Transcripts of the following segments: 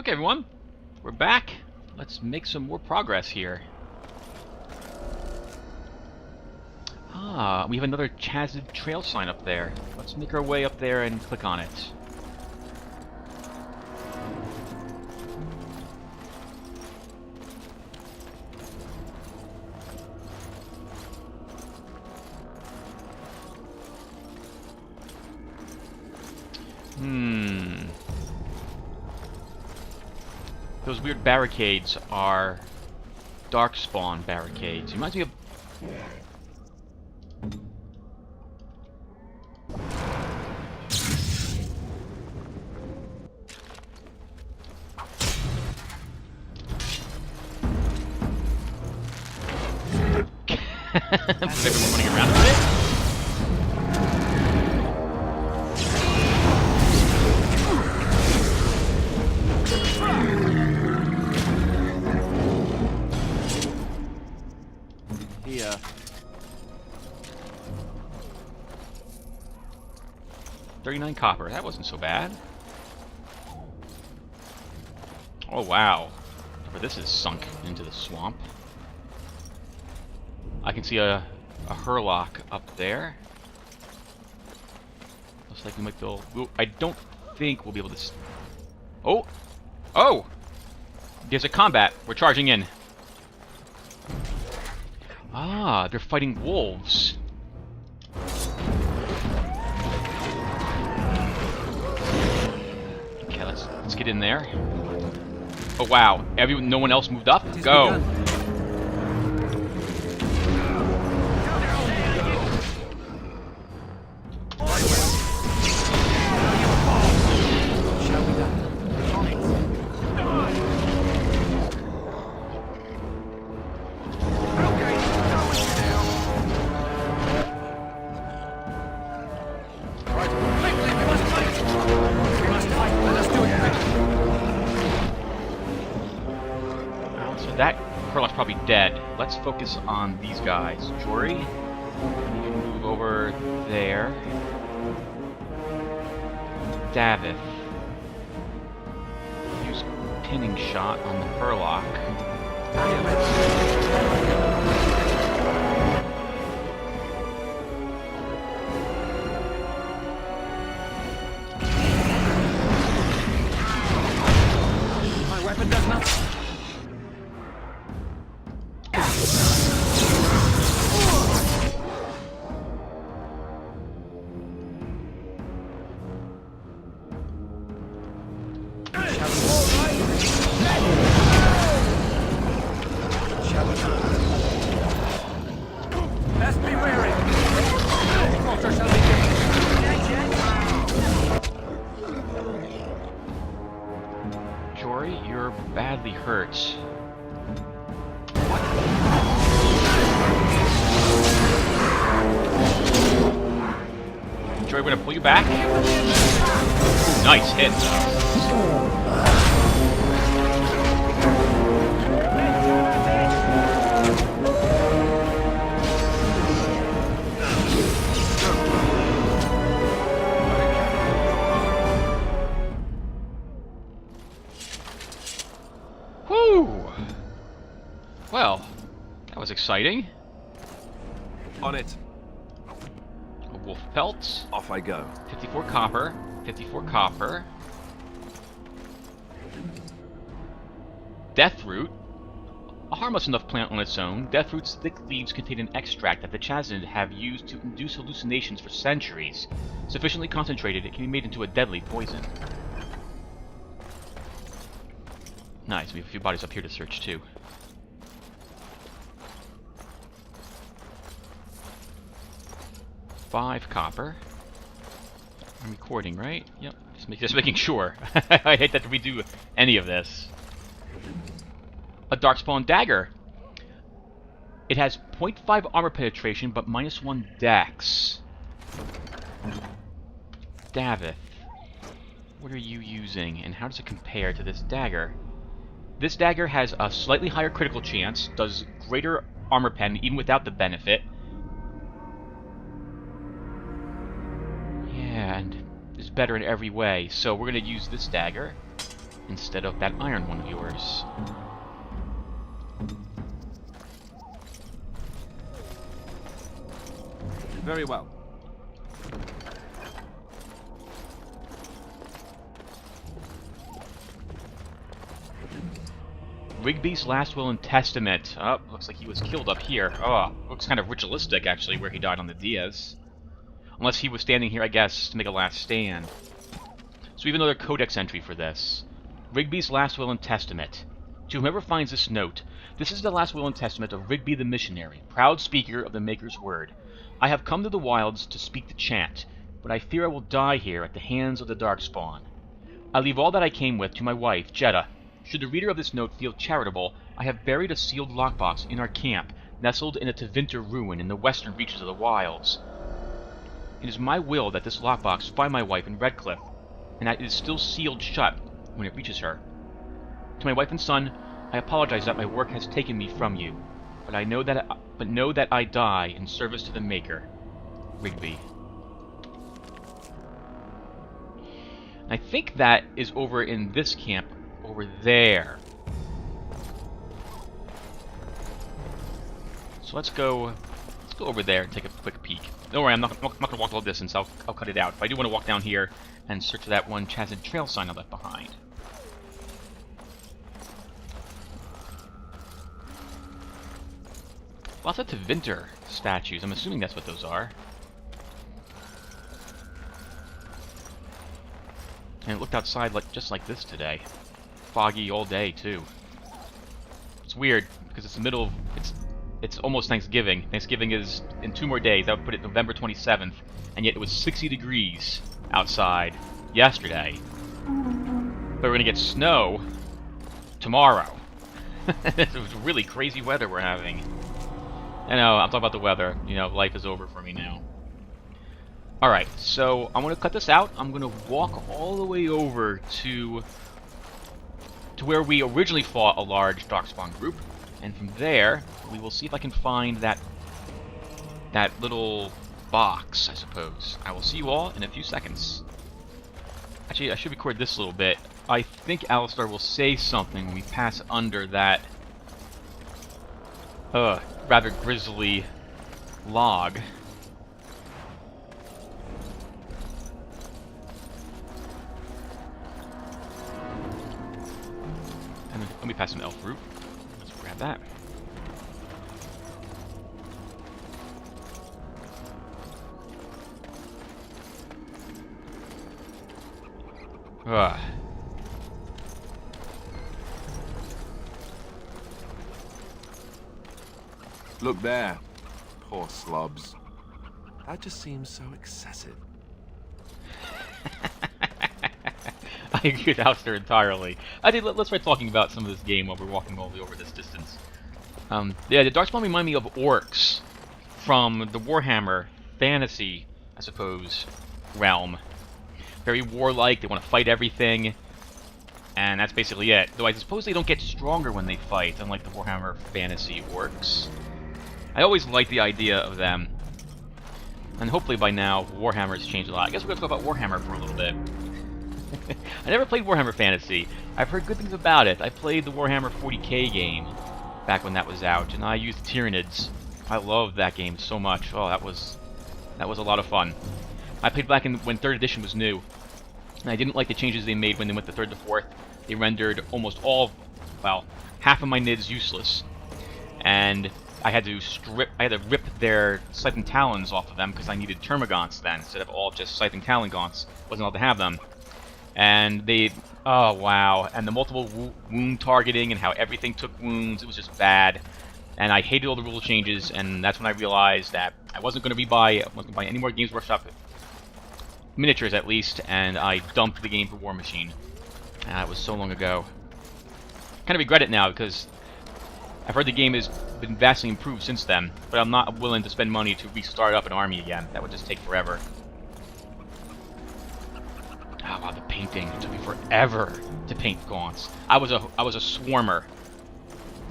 Okay, everyone, we're back. Let's make some more progress here. Ah, we have another Chazid trail sign up there. Let's make our way up there and click on it. Those weird barricades are darkspawn barricades. It reminds me of... Everyone running around a bit? Here. 39 copper. That wasn't so bad. Oh wow. This is sunk into the swamp. I can see a Hurlock up there. Looks like we might be able... I don't think we'll be able to... Oh! Oh! There's a combat. We're charging in. Ah, they're fighting wolves. Okay, let's get in there. Oh wow! No one else moved up. Go. That Hurlock's probably dead. Let's focus on these guys. Jory, you can move over there. Davith, use pinning shot on the Hurlock. My weapon does nothing. Best be wary. Quarter shall be given. Jory, you're badly hurt. Jory, we're gonna pull you back. Ooh, nice hit. Whew! Well, that was exciting. On it. A wolf pelt. Off I go. 54 copper. 54 copper. Deathroot. A harmless enough plant on its own, Deathroot's thick leaves contain an extract that the Chazid have used to induce hallucinations for centuries. Sufficiently concentrated, it can be made into a deadly poison. Nice, we have a few bodies up here to search too. $5 copper. I'm recording, right? Yep. Just making sure. I hate that we do any of this. A Darkspawn dagger. It has 0.5 armor penetration, but -1 dex. Davith, what are you using, and how does it compare to this dagger? This dagger has a slightly higher critical chance, does greater armor pen even without the benefit. Yeah, and is better in every way, so we're going to use this dagger. instead of that iron one of yours. Very well. Rigby's last will and testament. Oh, looks like he was killed up here. Oh, looks kind of ritualistic, actually, where he died on the Diaz. Unless he was standing here, I guess, to make a last stand. So we have another codex entry for this. Rigby's last will and testament. To whomever finds this note, this is the last will and testament of Rigby the missionary, proud speaker of the Maker's word. I have come to the wilds to speak the chant, but I fear I will die here at the hands of the Darkspawn. I leave all that I came with to my wife, Jeddah. Should the reader of this note feel charitable, I have buried a sealed lockbox in our camp, nestled in a Tevinter ruin in the western reaches of the wilds. It is my will that this lockbox find my wife in Redcliffe, and that it is still sealed shut when it reaches her. To my wife and son, I apologize that my work has taken me from you, but know that I die in service to the Maker. Rigby. I think that is over in this camp over there. So let's go over there and take a quick peek. Don't worry, I'm not going to walk the whole distance. I'll cut it out. But I do want to walk down here and search for that one Chazid Trail sign I left behind. Lots of Tevinter statues. I'm assuming that's what those are. And it looked outside just like this today. Foggy all day too. It's weird because it's the middle of it's almost Thanksgiving. Thanksgiving is in 2 more days. That would put it November 27th, and yet it was 60 degrees outside yesterday. But we're gonna get snow tomorrow. It was really crazy weather we're having. I know, I'm talking about the weather. You know, life is over for me now. Alright, so I'm going to cut this out. I'm going to walk all the way over to where we originally fought a large Darkspawn group. And from there, we will see if I can find that little box, I suppose. I will see you all in a few seconds. Actually, I should record this a little bit. I think Alistair will say something when we pass under that rather grisly log. And then, let me pass some elf root. Let's grab that. Ugh. Look there. Poor slobs. That just seems so excessive. I agree with Alistair entirely. Let's try talking about some of this game while we're walking all the way over this distance. Yeah, the Darkspawn remind me of orcs from the Warhammer fantasy, I suppose, realm. Very warlike, they want to fight everything, and that's basically it. Though I suppose they don't get stronger when they fight, unlike the Warhammer fantasy orcs. I always liked the idea of them. And hopefully by now, Warhammer has changed a lot. I guess we're going to talk about Warhammer for a little bit. I never played Warhammer Fantasy. I've heard good things about it. I played the Warhammer 40k game back when that was out, and I used Tyranids. I loved that game so much. Oh, that was a lot of fun. I played back when 3rd edition was new, and I didn't like the changes they made when they went to 3rd to 4th. They rendered almost all, well, half of my Nids useless, and I had to rip their Scythe and Talons off of them because I needed Termagants then, instead of all just Scythe and Talon Gaunts. Wasn't allowed to have them. And oh wow, and the multiple wound targeting and how everything took wounds, it was just bad. And I hated all the rule changes, and that's when I realized that I wasn't going to buy any more Games Workshop miniatures at least, and I dumped the game for War Machine. It was so long ago. Kind of regret it now because I've heard the game has been vastly improved since then, but I'm not willing to spend money to restart up an army again. That would just take forever. Oh wow, the painting. It took me forever to paint Gaunts. I was a swarmer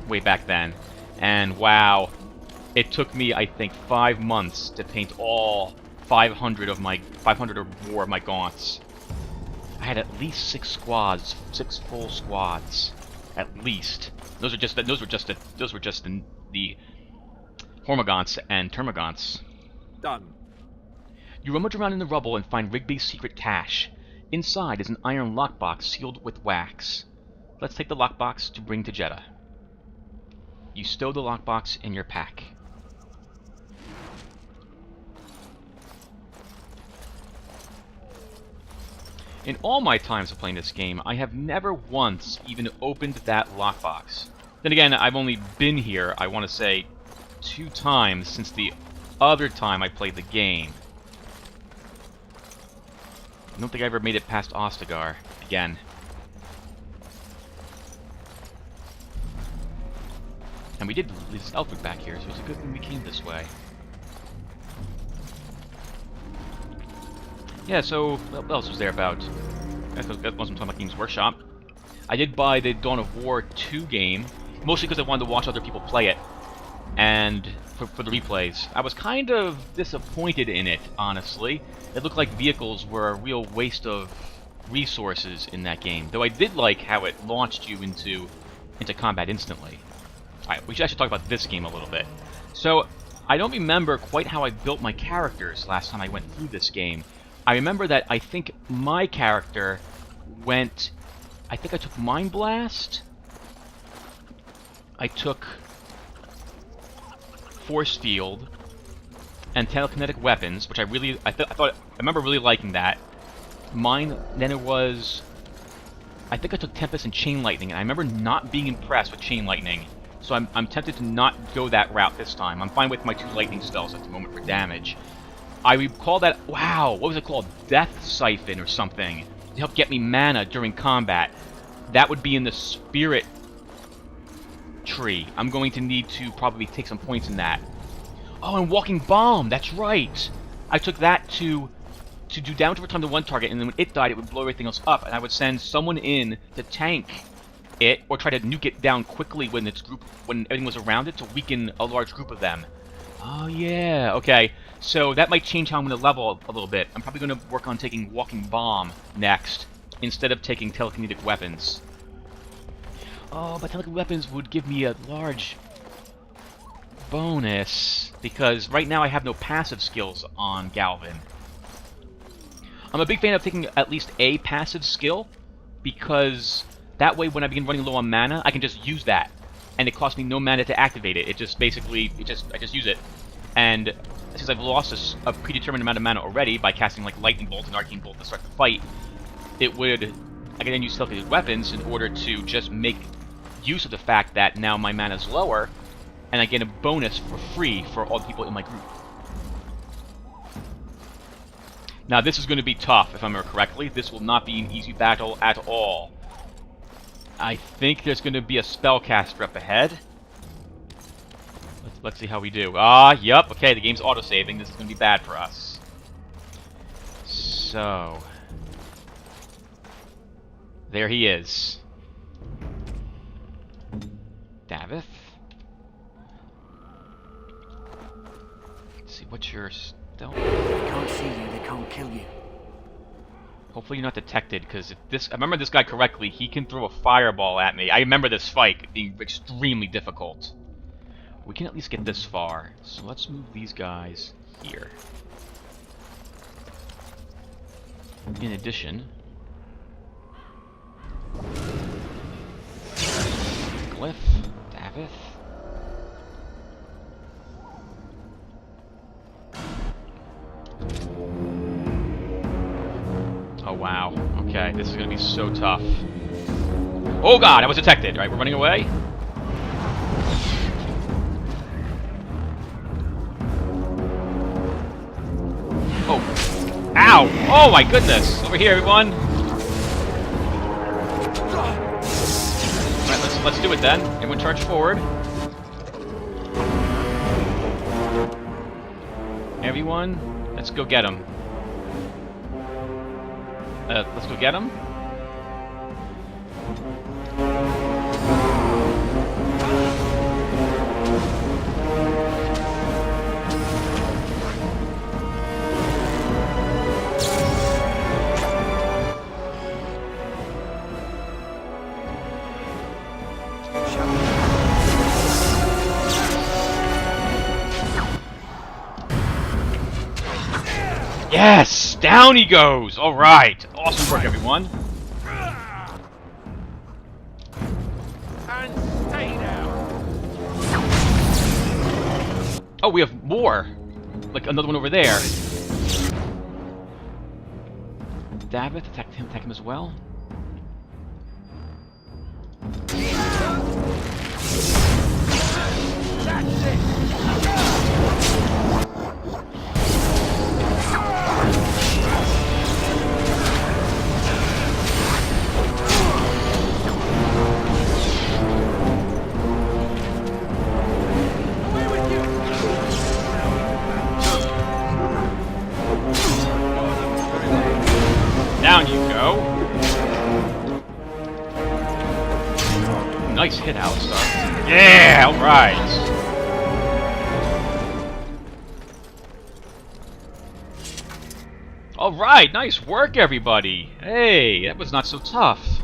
way back then, and wow, it took me I think 5 months to paint all 500 or more of my Gaunts. I had at least 6 squads, 6 full squads, at least. Those were just the Hormagaunts and Termagaunts. Done. You rummage around in the rubble and find Rigby's secret cache. Inside is an iron lockbox sealed with wax. Let's take the lockbox to bring to Jeddah. You stow the lockbox in your pack. In all my times of playing this game, I have never once even opened that lockbox. Then again, I've only been here, I want to say, 2 times since the other time I played the game. I don't think I ever made it past Ostagar again. And we did lose Elfrid back here, so it's a good thing we came this way. Yeah, so what else was there about? That wasn't talking about Games Workshop. I did buy the Dawn of War 2 game, mostly because I wanted to watch other people play it, and for the replays. I was kind of disappointed in it, honestly. It looked like vehicles were a real waste of resources in that game, though I did like how it launched you into combat instantly. Alright, we should actually talk about this game a little bit. So, I don't remember quite how I built my characters last time I went through this game. I remember that I think my character went... I think I took Mind Blast. I took Force Field and telekinetic weapons, which I remember really liking that. Then it was... I think I took Tempest and Chain Lightning, and I remember not being impressed with Chain Lightning. So I'm tempted to not go that route this time. I'm fine with my 2 lightning spells at the moment for damage. I recall that, wow, what was it called? Death Siphon or something, to help get me mana during combat. That would be in the Spirit tree. I'm going to need to probably take some points in that. Oh, and Walking Bomb, that's right! I took that to do damage over time to one target, and then when it died, it would blow everything else up, and I would send someone in to tank it, or try to nuke it down quickly when everything was around it, to weaken a large group of them. Oh yeah, okay. So that might change how I'm going to level a little bit. I'm probably going to work on taking Walking Bomb next, instead of taking telekinetic weapons. Oh, but telekinetic weapons would give me a large bonus, because right now I have no passive skills on Galvin. I'm a big fan of taking at least a passive skill, because that way when I begin running low on mana, I can just use that. And it costs me no mana to activate it. I just use it. And since I've lost a predetermined amount of mana already by casting like Lightning Bolt and Arcane Bolt to start the fight, I can then use telekinetic weapons in order to just make use of the fact that now my mana is lower, and I get a bonus for free for all the people in my group. Now this is going to be tough, if I remember correctly. This will not be an easy battle at all. I think there's going to be a spellcaster up ahead. Let's see how we do. Yep, okay, the game's auto-saving. This is going to be bad for us. So... there he is. Davith. Let's see, what's your stealth? They can't see you, they can't kill you. Hopefully you're not detected, because if I remember this guy correctly, he can throw a fireball at me. I remember this fight being extremely difficult. We can at least get this far, so let's move these guys here. In addition... Glyph, Davith... Oh wow, okay, this is gonna be so tough. Oh god, I was detected! Alright, we're running away. Oh. Ow! Oh my goodness! Over here, everyone! Alright, let's do it then. Everyone charge forward. Everyone, let's go get him. Let's go get him. Yes! Down he goes! Alright! Awesome work, everyone. And stay down. Oh, we have more! Like another one over there. Davith, attack him as well. That's it. Away with you. Down you go. Nice hit, Alistar. Yeah, alright. Alright, nice work, everybody. Hey, that was not so tough.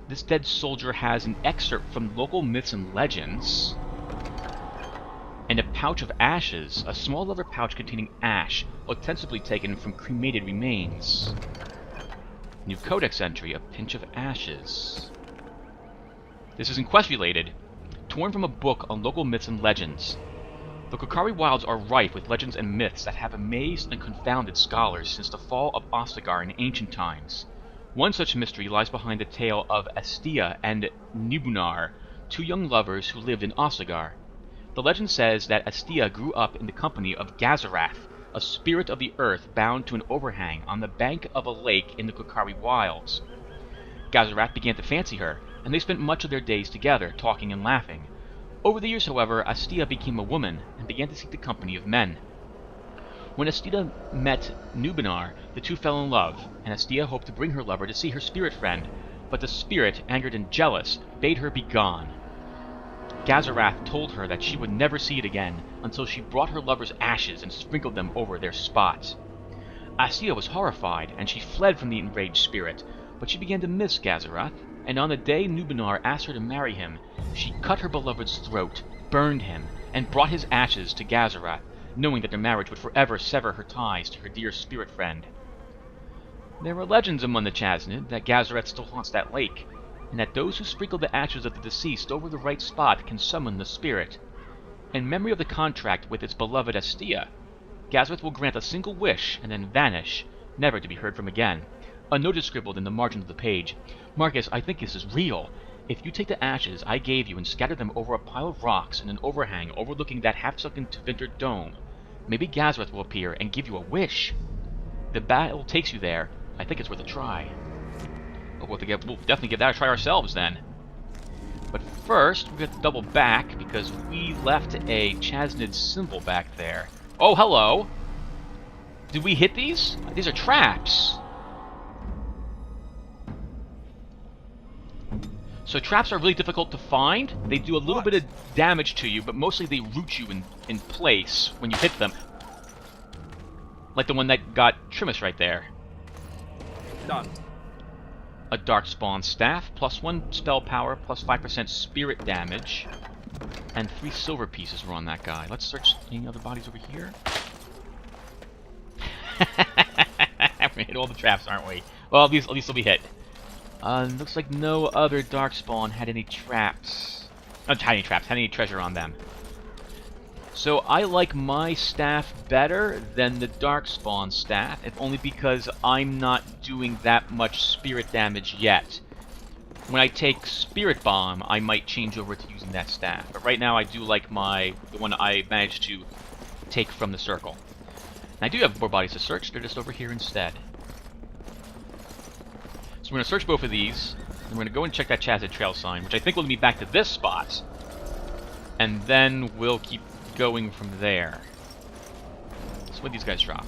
This dead soldier has an excerpt from local myths and legends. And a pouch of ashes, a small leather pouch containing ash, ostensibly taken from cremated remains. New codex entry, a pinch of ashes. This is in quest related, torn from a book on local myths and legends. The Kokari Wilds are rife with legends and myths that have amazed and confounded scholars since the fall of Ostagar in ancient times. One such mystery lies behind the tale of Astia and Nibunar, two young lovers who lived in Ostagar. The legend says that Astia grew up in the company of Gazarath, a spirit of the earth bound to an overhang on the bank of a lake in the Kokari Wilds. Gazarath began to fancy her, and they spent much of their days together, talking and laughing. Over the years, however, Astia became a woman and began to seek the company of men. When Astia met Nubinar, the two fell in love, and Astia hoped to bring her lover to see her spirit friend, but the spirit, angered and jealous, bade her be gone. Gazarath told her that she would never see it again until she brought her lover's ashes and sprinkled them over their spot. Astia was horrified, and she fled from the enraged spirit, but she began to miss Gazarath, and on the day Nubinar asked her to marry him, she cut her beloved's throat, burned him, and brought his ashes to Gazarath, knowing that their marriage would forever sever her ties to her dear spirit friend. There are legends among the Chasnid that Gazarath still haunts that lake, and that those who sprinkle the ashes of the deceased over the right spot can summon the spirit. In memory of the contract with its beloved Astia, Gazarath will grant a single wish and then vanish, never to be heard from again. A note is scribbled in the margin of the page. Marcus, I think this is real. If you take the ashes I gave you and scatter them over a pile of rocks in an overhang overlooking that half-sunken Tevinter dome, maybe Gazarath will appear and give you a wish. The battle takes you there. I think it's worth a try. We'll definitely give that a try ourselves then. But first, we have to double back because we left a Chasnid symbol back there. Oh, hello! Did we hit these? These are traps. So traps are really difficult to find. They do a little bit of damage to you, but mostly they root you in place when you hit them. Like the one that got Trimus right there. Done. A Darkspawn Staff, +1 spell power, +5% spirit damage, and 3 silver pieces were on that guy. Let's search any other bodies over here. We hit all the traps, aren't we? Well, at least they'll be hit. Looks like no other Darkspawn had any traps. Not had any traps, had any treasure on them. So I like my staff better than the Darkspawn staff, if only because I'm not doing that much spirit damage yet. When I take Spirit Bomb, I might change over to using that staff. But right now I do like the one I managed to take from the circle. And I do have more bodies to search, they're just over here instead. So we're going to search both of these, and we're going to go and check that Chazid Trail sign, which I think will lead me back to this spot. And then we'll keep going from there. So what do these guys drop?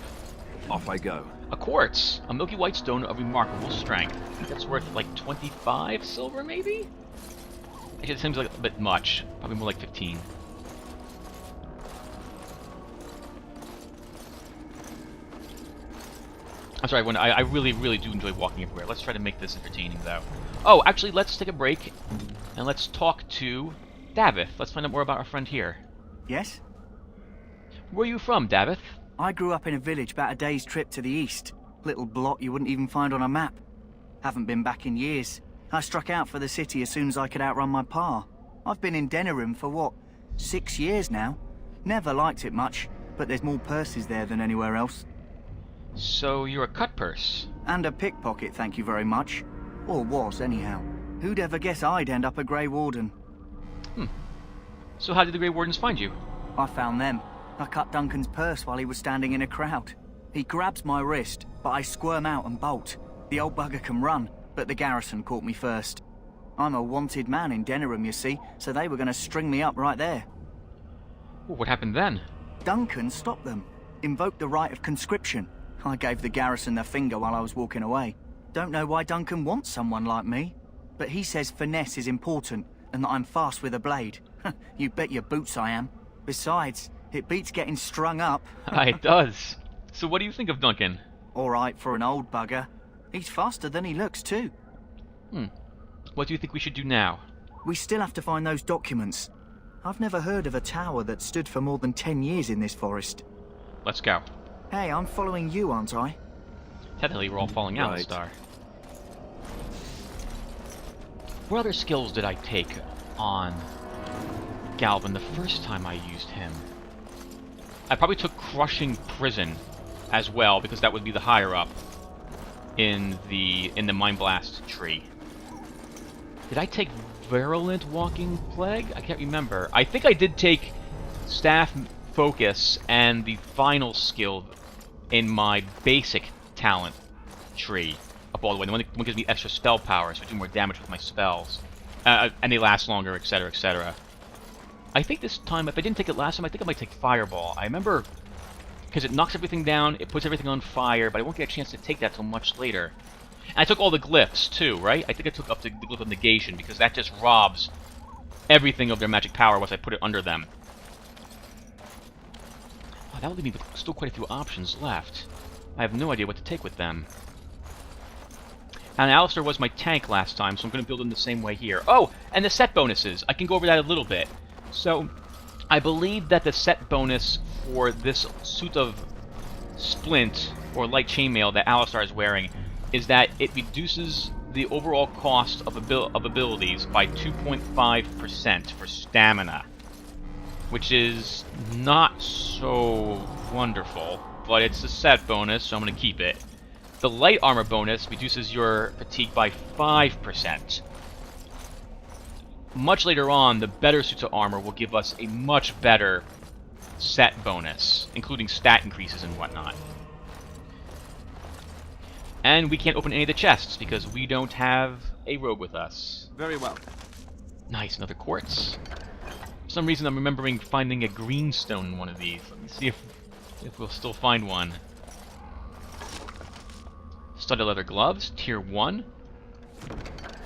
Off I go. A quartz, a milky white stone of remarkable strength. I think that's worth like 25 silver, maybe? Actually, it seems like a bit much. Probably more like 15. I'm sorry, I really, really do enjoy walking everywhere. Let's try to make this entertaining, though. Oh, actually, let's take a break, and let's talk to Davith. Let's find out more about our friend here. Yes? Where are you from, Davith? I grew up in a village about a day's trip to the east. Little blot you wouldn't even find on a map. Haven't been back in years. I struck out for the city as soon as I could outrun my pa. I've been in Denerim for what, 6 years now? Never liked it much, but there's more purses there than anywhere else. So you're a cut purse. And a pickpocket, thank you very much. Or was, anyhow. Who'd ever guess I'd end up a Grey Warden? So how did the Grey Wardens find you? I found them. I cut Duncan's purse while he was standing in a crowd. He grabs my wrist, but I squirm out and bolt. The old bugger can run, but the garrison caught me first. I'm a wanted man in Denerim, you see, so they were going to string me up right there. Well, what happened then? Duncan stopped them, invoked the right of conscription. I gave the garrison the finger while I was walking away. Don't know why Duncan wants someone like me, but he says finesse is important and that I'm fast with a blade. You bet your boots I am. Besides, it beats getting strung up. It does. So what do you think of Duncan? All right for an old bugger. He's faster than he looks too. What do you think we should do now? We still have to find those documents. I've never heard of a tower that stood for more than 10 years in this forest. Let's go. Hey, I'm following you, aren't I? Technically, we're all falling out, Right. Star. What other skills did I take on Galvin the first time I used him? I probably took Crushing Prison as well, because that would be the higher up in the Mind Blast tree. Did I take Virulent Walking Plague? I can't remember. I think I did take Staff Focus and the final skill in my basic talent tree up all the way. The one that gives me extra spell power, so I do more damage with my spells. And they last longer, etc., etc. I think this time, if I didn't take it last time, I think I might take Fireball. I remember, because it knocks everything down, it puts everything on fire, but I won't get a chance to take that till much later. And I took all the glyphs, too, right? I think I took up the glyph of negation, because that just robs everything of their magic power once I put it under them. Oh, that would leave me with still quite a few options left. I have no idea what to take with them. And Alistair was my tank last time, so I'm going to build him the same way here. Oh, and the set bonuses. I can go over that a little bit. So, I believe that the set bonus for this suit of splint, or light chainmail that Alistair is wearing, is that it reduces the overall cost of abilities by 2.5% for stamina. Which is not so wonderful, but it's a set bonus, so I'm going to keep it. The light armor bonus reduces your fatigue by 5%. Much later on, the better suits of armor will give us a much better set bonus, including stat increases and whatnot. And we can't open any of the chests because we don't have a rogue with us. Very well. Nice, another quartz. For some reason I'm remembering finding a greenstone in one of these. Let me see if we'll still find one. Studded leather gloves, tier 1.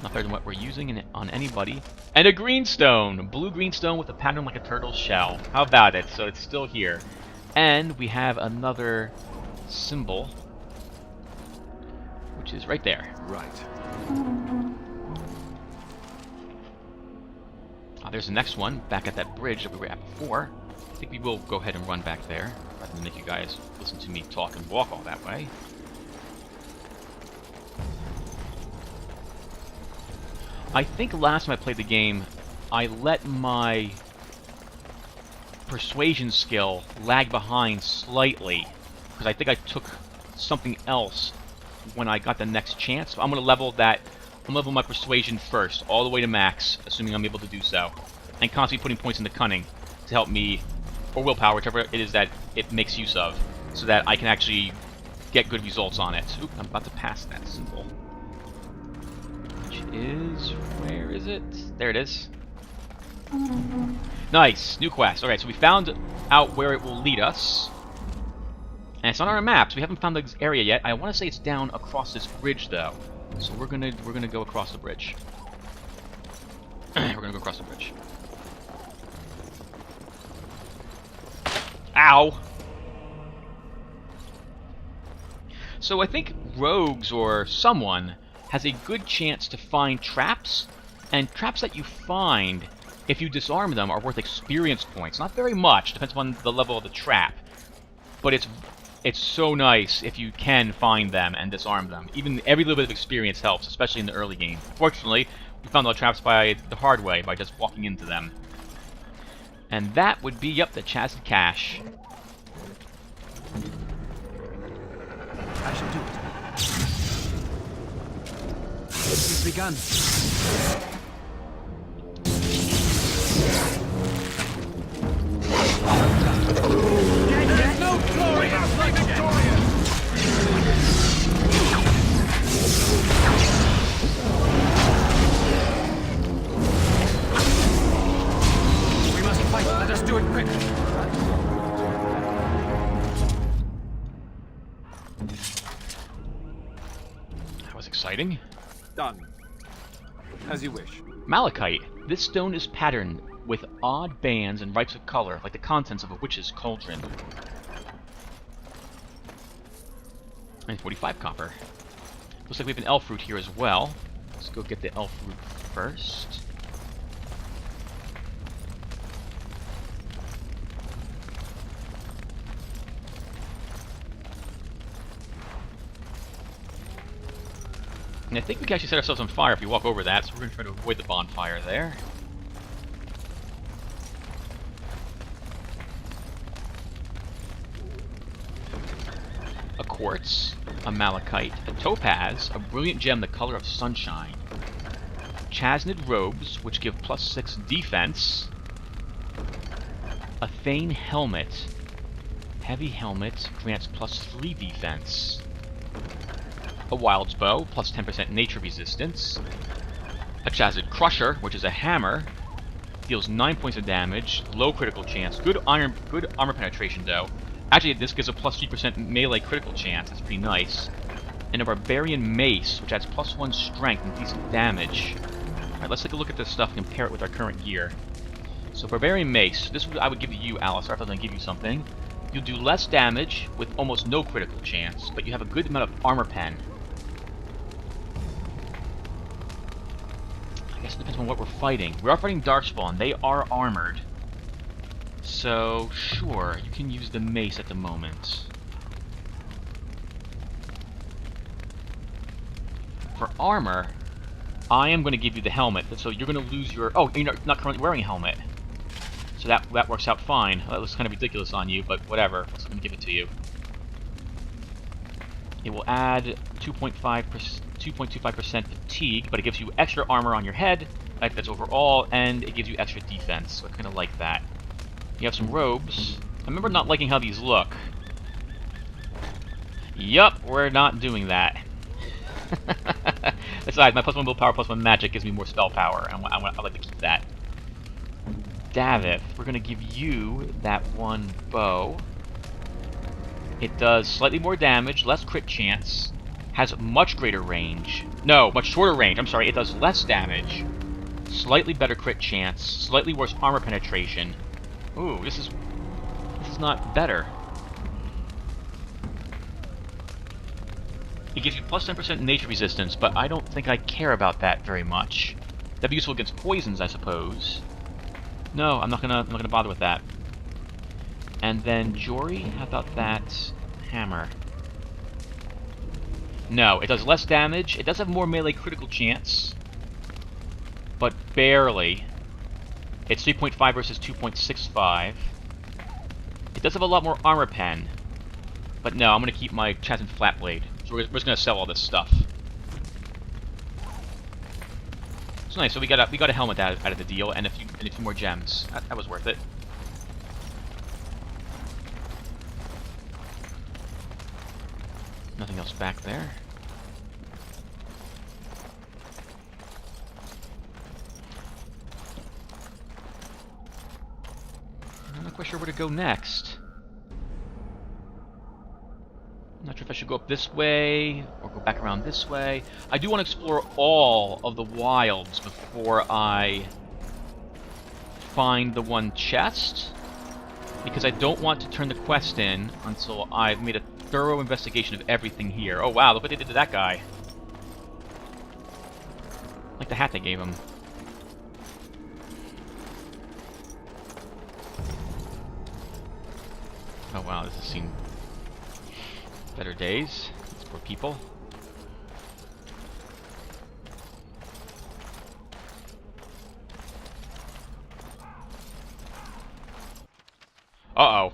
Not better than what we're using on anybody. And a greenstone! Blue greenstone with a pattern like a turtle's shell. How about it? So it's still here. And we have another symbol, which is right there. Right. There's the next one, back at that bridge that we were at before. I think we will go ahead and run back there, rather than make you guys listen to me talk and walk all that way. I think last time I played the game, I let my persuasion skill lag behind slightly, because I think I took something else when I got the next chance. So I'm going to level that. I'm level my persuasion first, all the way to max, assuming I'm able to do so. And constantly putting points into cunning to help me, or willpower, whichever it is that it makes use of, so that I can actually get good results on it. Oop, I'm about to pass that symbol. Which is, where is it? There it is. Nice, new quest. Alright, so we found out where it will lead us. And it's on our maps. We haven't found the area yet. I want to say it's down across this bridge, though. So we're gonna go across the bridge. We're gonna go across the bridge. Ow! So I think rogues or someone has a good chance to find traps, and traps that you find if you disarm them, are worth experience points. Not very much, depends on the level of the trap. But it's so nice if you can find them and disarm them. Even every little bit of experience helps, especially in the early game. Fortunately, we found all the traps by the hard way, by just walking into them. And that would be, yep, the Chazed Cache. I shall do it. It's begun. There's no glory like Victoria! We must fight. Let us do it quickly. That was exciting. Done. As you wish. Malachite. This stone is patterned with odd bands and ripes of color, like the contents of a witch's cauldron. And 45 copper. Looks like we have an elf root here as well. Let's go get the elf root first. And I think we can actually set ourselves on fire if we walk over that, so we're going to try to avoid the bonfire there. A quartz, a malachite, a topaz, a brilliant gem the color of sunshine, chasnid robes, which give +6 defense, a thane helmet, heavy helmet grants +3 defense, a wild's bow, +10% nature resistance, a chasnid crusher, which is a hammer, deals 9 points of damage, low critical chance, good armor penetration though. Actually, this gives a +3% melee critical chance. That's pretty nice. And a barbarian mace, which adds +1 strength and decent damage. Alright, let's take a look at this stuff and compare it with our current gear. So, barbarian mace. This I would give to you, Alice, if I was going to give you something. You'll do less damage with almost no critical chance, but you have a good amount of armor pen. I guess it depends on what we're fighting. We are fighting Darkspawn. They are armored. So, sure, you can use the mace at the moment. For armor, I am going to give you the helmet, so you're going to lose your... Oh, you're not currently wearing a helmet. So that works out fine. That looks kind of ridiculous on you, but whatever. I'm just going to give it to you. It will add 2.25% fatigue, but it gives you extra armor on your head, that's overall, and it gives you extra defense, so I kind of like that. You have some robes. I remember not liking how these look. Yup, we're not doing that. Besides, my +1 willpower, +1 magic gives me more spell power, and I like to keep that. Davith, we're going to give you that one bow. It does slightly more damage, less crit chance, has much greater range. No, much shorter range. I'm sorry, it does less damage, slightly better crit chance, slightly worse armor penetration. Ooh, this is not better. It gives you +10% nature resistance, but I don't think I care about that very much. That'd be useful against poisons, I suppose. No, I'm not gonna bother with that. And then Jory, how about that hammer? No, it does less damage. It does have more melee critical chance, but barely. It's 3.5 versus 2.65. It does have a lot more armor pen, but no, I'm gonna keep my Chasm Flatblade. So we're just gonna sell all this stuff. It's nice. So we got a helmet out of the deal, and a few more gems. That was worth it. Nothing else back there. I'm not quite sure where to go next. I'm not sure if I should go up this way or go back around this way. I do want to explore all of the wilds before I find the one chest, because I don't want to turn the quest in until I've made a thorough investigation of everything here. Oh wow, look what they did to that guy. Like the hat they gave him. seen better days. These poor people. Uh-oh.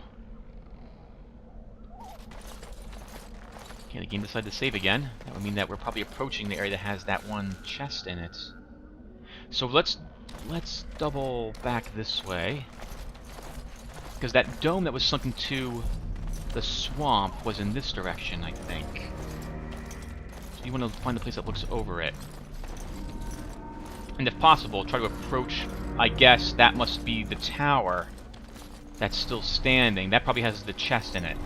Okay, the game decided to save again. That would mean that we're probably approaching the area that has that one chest in it. So let's double back this way. Because that dome that was sunk into the swamp was in this direction, I think. So you want to find the place that looks over it. And if possible, try to approach, I guess that must be the tower that's still standing. That probably has the chest in it.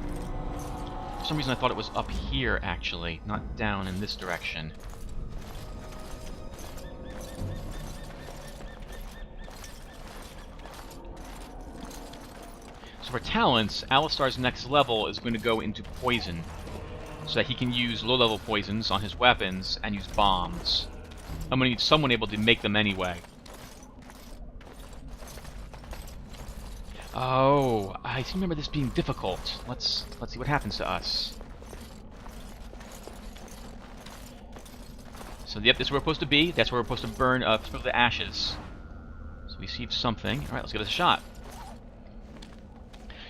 For some reason I thought it was up here, actually, not down in this direction. So for talents, Alistar's next level is going to go into poison, so that he can use low-level poisons on his weapons and use bombs. I'm going to need someone able to make them anyway. Oh, I seem to remember this being difficult. Let's see what happens to us. So yep, this is where we're supposed to be. That's where we're supposed to burn through the ashes. So we received something. Alright, let's give it a shot.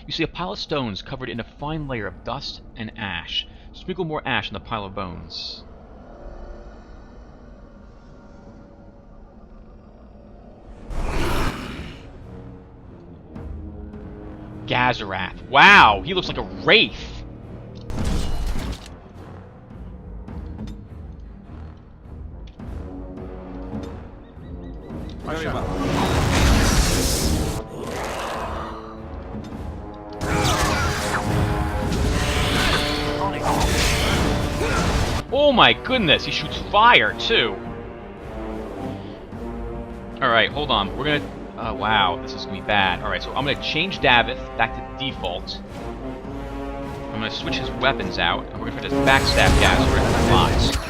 You see a pile of stones covered in a fine layer of dust and ash. Sprinkle more ash on the pile of bones. Gazarath. Wow, he looks like a wraith. Very well. Oh my goodness, he shoots fire too. Alright, hold on. We're gonna... wow, this is gonna be bad. Alright, so I'm gonna change Davith back to default. I'm gonna switch his weapons out, and we're gonna try to backstab Gazarath a lot.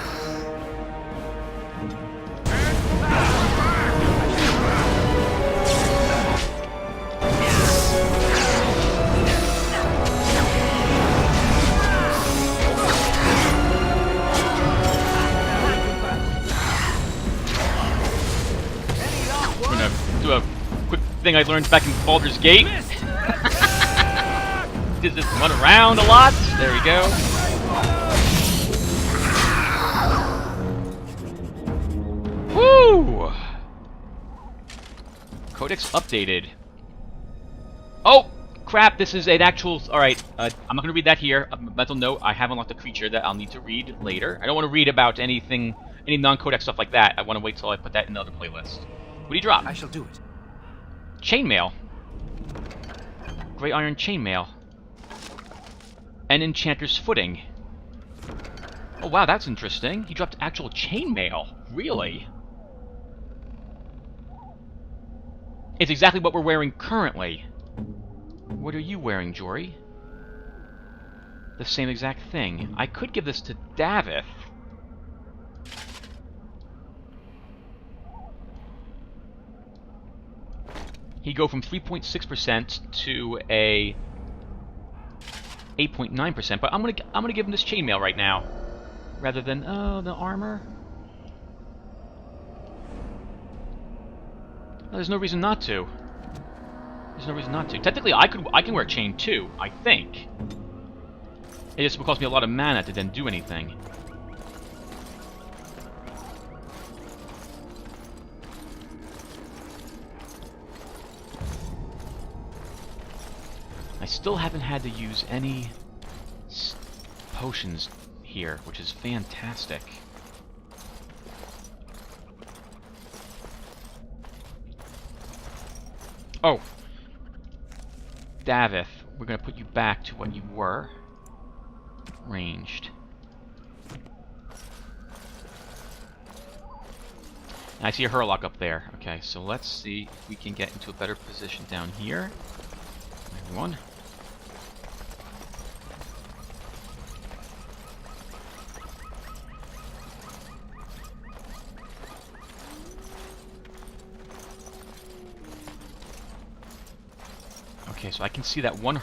Thing I learned back in Baldur's Gate. Just run around a lot. There we go. Woo! Codex updated. Oh crap! This is an actual. All right, I'm not gonna read that here. A mental note: I have unlocked a creature that I'll need to read later. I don't want to read about anything, any non-codex stuff like that. I want to wait till I put that in the other playlist. What do you drop? I shall do it. Chainmail. Great Iron Chainmail. And Enchanter's Footing. Oh wow, that's interesting. He dropped actual chainmail. Really? It's exactly what we're wearing currently. What are you wearing, Jory? The same exact thing. I could give this to Davith. He'd go from 3.6% to a 8.9%, but I'm gonna give him this chainmail right now, rather than the armor. No, there's no reason not to. There's no reason not to. Technically, I can wear chain too. I think. It just would cost me a lot of mana to then do anything. I still haven't had to use any potions here, which is fantastic. Oh! Davith, we're gonna put you back to what you were. Ranged. I see a Hurlock up there. Okay, so let's see if we can get into a better position down here. Everyone. Okay, so I can see that one